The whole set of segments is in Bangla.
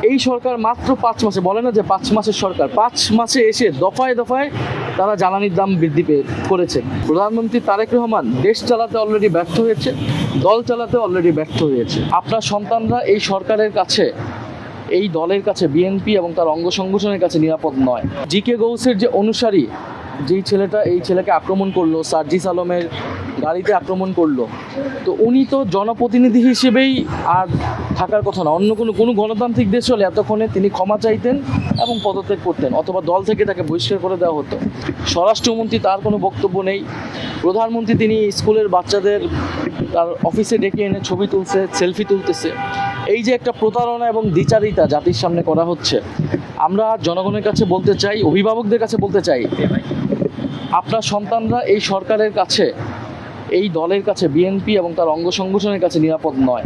এই সরকার মাত্র 5 মাসে, বলে না যে 5 মাসের সরকার, 5 মাসে এসে দফায় দফায় তারা জ্বালানির দাম বৃদ্ধি করেছে। প্রধানমন্ত্রী তারেক রহমান দেশ চালাতে অলরেডি ব্যর্থ হয়েছে, দল চালাতে অলরেডি ব্যর্থ হয়েছে। আপনার সন্তানরা এই সরকারের কাছে, এই দলের কাছে, বিএনপি এবং তার অঙ্গ সংগঠনের কাছে নিরাপদ নয়। জি.কে. গৌসের যে অনুসারী, যেই ছেলেটা এই ছেলেকে আক্রমণ করলো, সার্জিস আলমের গাড়িতে আক্রমণ করলো, তো উনি তো জনপ্রতিনিধি হিসেবেই আর থাকার কথা না। অন্য কোনো গণতান্ত্রিক দেশ হলে এতক্ষণে তিনি ক্ষমা চাইতেন এবং পদত্যাগ করতেন, অথবা দল থেকে তাকে বহিষ্কার করে দেওয়া হতো। স্বরাষ্ট্রমন্ত্রী, তার কোনো বক্তব্য নেই। প্রধানমন্ত্রী, তিনি স্কুলের বাচ্চাদের তার অফিসে ডেকে এনে ছবি তুলছে, সেলফি তুলতেছে। এই যে একটা প্রতারণা এবং দ্বিচারিতা জাতির সামনে করা হচ্ছে, আমরা জনগণের কাছে বলতে চাই, অভিভাবকদের কাছে বলতে চাই, আপনার সন্তানরা এই সরকারের কাছে, এই দলের কাছে, বিএনপি এবং তার অঙ্গ সংগঠনের কাছে নিরাপদ নয়।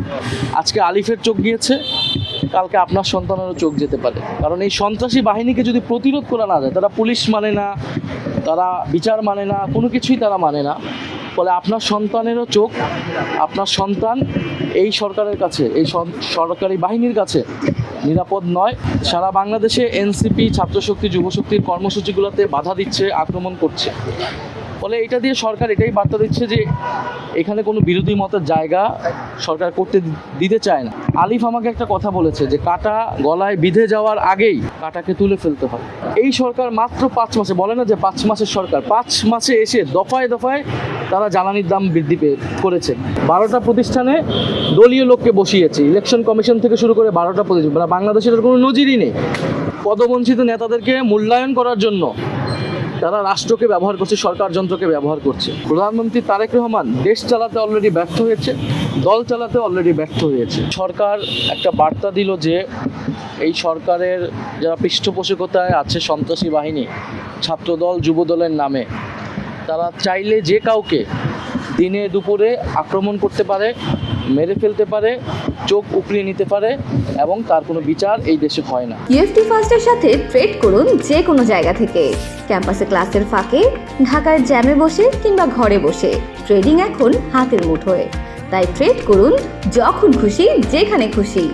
আজকে আলিফের চোখ গিয়েছে, কালকে আপনার সন্তানেরও চোখ যেতে পারে। কারণ এই সন্ত্রাসী বাহিনীকে যদি প্রতিরোধ করা না যায়, তারা পুলিশ মানে না, তারা বিচার মানে না, কোনো কিছুই তারা মানে না, ফলে আপনার সন্তানেরও চোখ, আপনার সন্তান এই সরকারের কাছে, এই সরকারি বাহিনীর কাছে নিরাপদ নয়। সারা বাংলাদেশে এনসিপি, ছাত্রশক্তি, যুবশক্তির কর্মসূচিগুলোতে বাধা দিচ্ছে, আক্রমণ করছে। ফলে এটা দিয়ে সরকার এটাই বার্তা দিচ্ছে যে এখানে কোনো বিরোধী মতের জায়গা সরকার করতে দিতে চায় না। আলিফ আমাকে একটা কথা বলেছে যে কাঁটা গলায় বিঁধে যাওয়ার আগেই কাঁটাকে তুলে ফেলতে হয়। এই সরকার মাত্র 5 মাসে, বলে না যে 5 মাসের সরকার, 5 মাসে এসে দফায় দফায় তারা জ্বালানির দাম বৃদ্ধি করেছে। 12টা প্রতিষ্ঠানে দলীয় লোককে বসিয়েছে, ইলেকশন কমিশন থেকে শুরু করে 12টা প্রতিষ্ঠান। বাংলাদেশের কোনো নজিরই নেই। পদবঞ্চিত নেতাদেরকে মূল্যায়ন করার জন্য তারা রাষ্ট্রকে ব্যবহার করছে, সরকার যন্ত্রকে ব্যবহার করছে। প্রধানমন্ত্রী তারেক রহমান দেশ চালাতে অলরেডি ব্যর্থ হয়েছে, দল চালাতে অলরেডি ব্যর্থ হয়েছে। সরকার একটা বার্তা দিল যে এই সরকারের যারা পৃষ্ঠপোষকতায় আছে সন্ত্রাসী বাহিনী, ছাত্রদল, যুবদলের নামে, তারা চাইলে যে কাউকে দিনে দুপুরে আক্রমণ করতে পারে, মেরে ফেলতে পারে, চোখ উপড়িয়ে নিতে পারে এবং তার কোনো বিচার এই দেশে হয় না। ইএফটি ফার্স্টের সাথে ট্রেড করুন যে কোনো জায়গা থেকে। ক্যাম্পাসে ক্লাসের ফাঁকে, ঢাকার জ্যামে বসে কিংবা ঘরে বসে, ট্রেডিং এখন হাতের মুঠোয়। তাই ট্রেড করুন যখন খুশি, যেখানে খুশি।